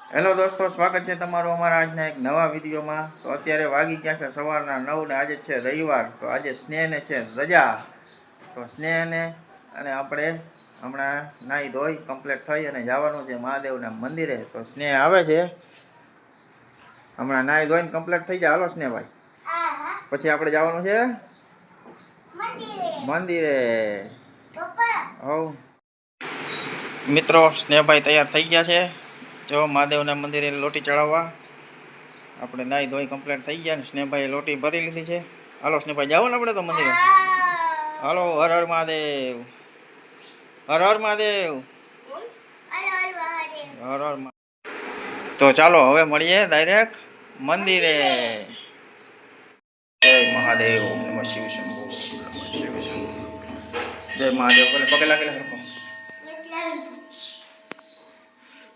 Hello દોસ્તો, સ્વાગત છે તમારું અમારા આજના એક નવા વિડીયોમાં. તો અત્યારે વાગી ગયા છે સવારના 9 ને આજે છે રવિવાર. તો આજે સ્નેહને છે રજા. તો સ્નેહને અને આપણે હમણાં નાહી ધોઈ કમ્પ્લીટ થઈ અને જવાનું છે મહાદેવના મંદિરે. તો સ્નેહ આવે છે, હમણાં નાહી ધોઈને કમ્પ્લીટ થઈ જાય. હાલો સ્નેહભાઈ, પછી આપણે જવાનું છે મંદિરે. હવ મિત્રો, સ્નેહભાઈ તૈયાર થઈ ગયા છે. જો મહાદેવના મંદિરે લોટી ચડાવવા આપણે નાહી ધોઈ કમ્પ્લીટ થઈ ગયા ને સ્નેહભાઈએ લોટી ભરી લીધી છે. હાલો સ્નેહભાઈ, જાઓ ને આપણે તો મંદિરે. હાલો, હર હર મહાદેવ, હર હર મહાદેવ, હર હર મહાદેવ. તો ચાલો હવે મળીએ ડાયરેક્ટ મંદિરે. જય મહાદેવ, નમઃ શિવ શંભો, નમઃ શિવ શંભો. જય મહાદેવ. પગે લાગેલા સરખો.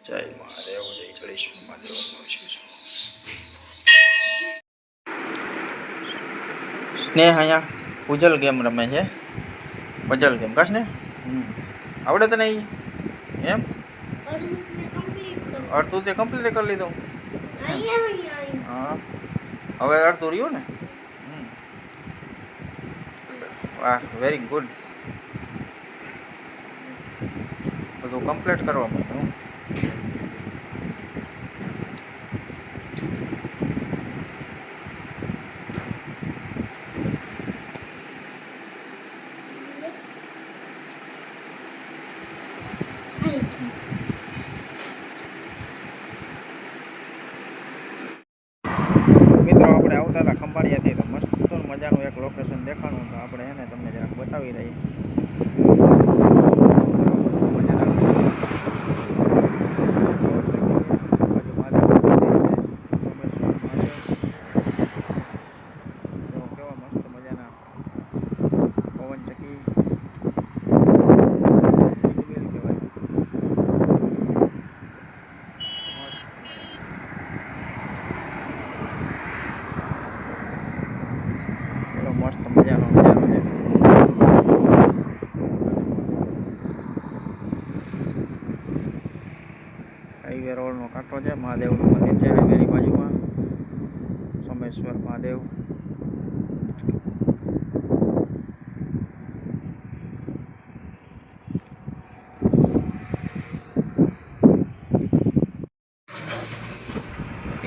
જય મહાદેવ, જય જડેશ્વર મહાદેવ, નમઃ શિવ શંભો. સ્નેહ અહીંયા પુજલ ગેમ રમે છે, પજલ ગેમ. કાશ ને આવડે તને એમ? અડધું તે કમ્પ્લીટ કરી લીધું. હા, હવે અડધું રહ્યું ને. વાહ, વેરી ગુડ. બધું કમ્પ્લીટ કરવા માંડ્યું. મિત્રો, આપણે આવતા હતા ખંભાળિયાથી, તો મસ્ત મજાનું એક લોકેશન દેખાણું, તો આપણે એને તમને જરાક બતાવી દઈએ. કેવા મસ્ત મજાના પવન ચકી મસ્ત મજાનો નજારો છે. હાઈવે રોડનો કાંઠો છે. મહાદેવનું મંદિર છે હાઈવેની બાજુમાં, સોમેશ્વર મહાદેવ.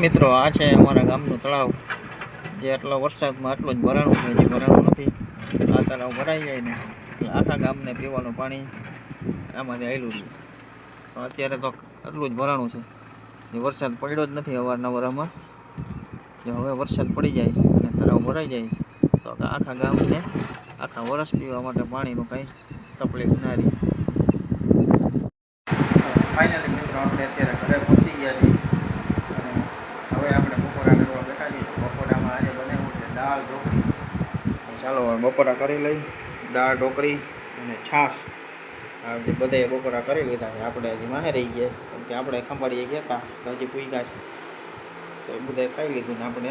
મિત્રો, આ છે અમારા ગામનું તળાવ, જે આટલો વરસાદમાં આટલું જ ભરાણું છે. હજી ભરાણું નથી. આ તળાવ ભરાઈ જાય ને એટલે આખા ગામને પીવાનું પાણી આમાંથી આવેલું છે. તો અત્યારે તો આટલું જ ભરાણું છે. જે વરસાદ પડ્યો જ નથી અવારનવાર આમાં. જો હવે વરસાદ પડી જાય અને તળાવ ભરાઈ જાય તો આખા ગામને આખા વરસ પીવા માટે પાણીનું કંઈ તકલીફ ના રહે. ફાઇનલી મિત્રો, આપણે અત્યારે ઘરે પહોંચી ગયા છીએ અને હવે આપણે બપોરા કરવા બેઠા છીએ. બપોરામાં આજે બનાવ્યું છે દાળ ઢોકળી. ચાલો હવે બપોરા કરી લઈ. દાળ ઢોકળી અને છાશ આ બધાએ બપોરા કરી લીધા છે. આપણે હજી માહે રહી ગયા, કેમ કે આપણે ખંભાળીએ ગયા હતા તો હજી પૂગ્યા છે. તો એ બધાએ ખાઈ લીધું ને આપણે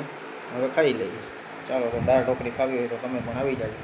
હવે ખાઈ લઈએ. ચાલો, તો દાળ ઢોકળી ખાવી હોય તો તમે પણ આવી જાજો.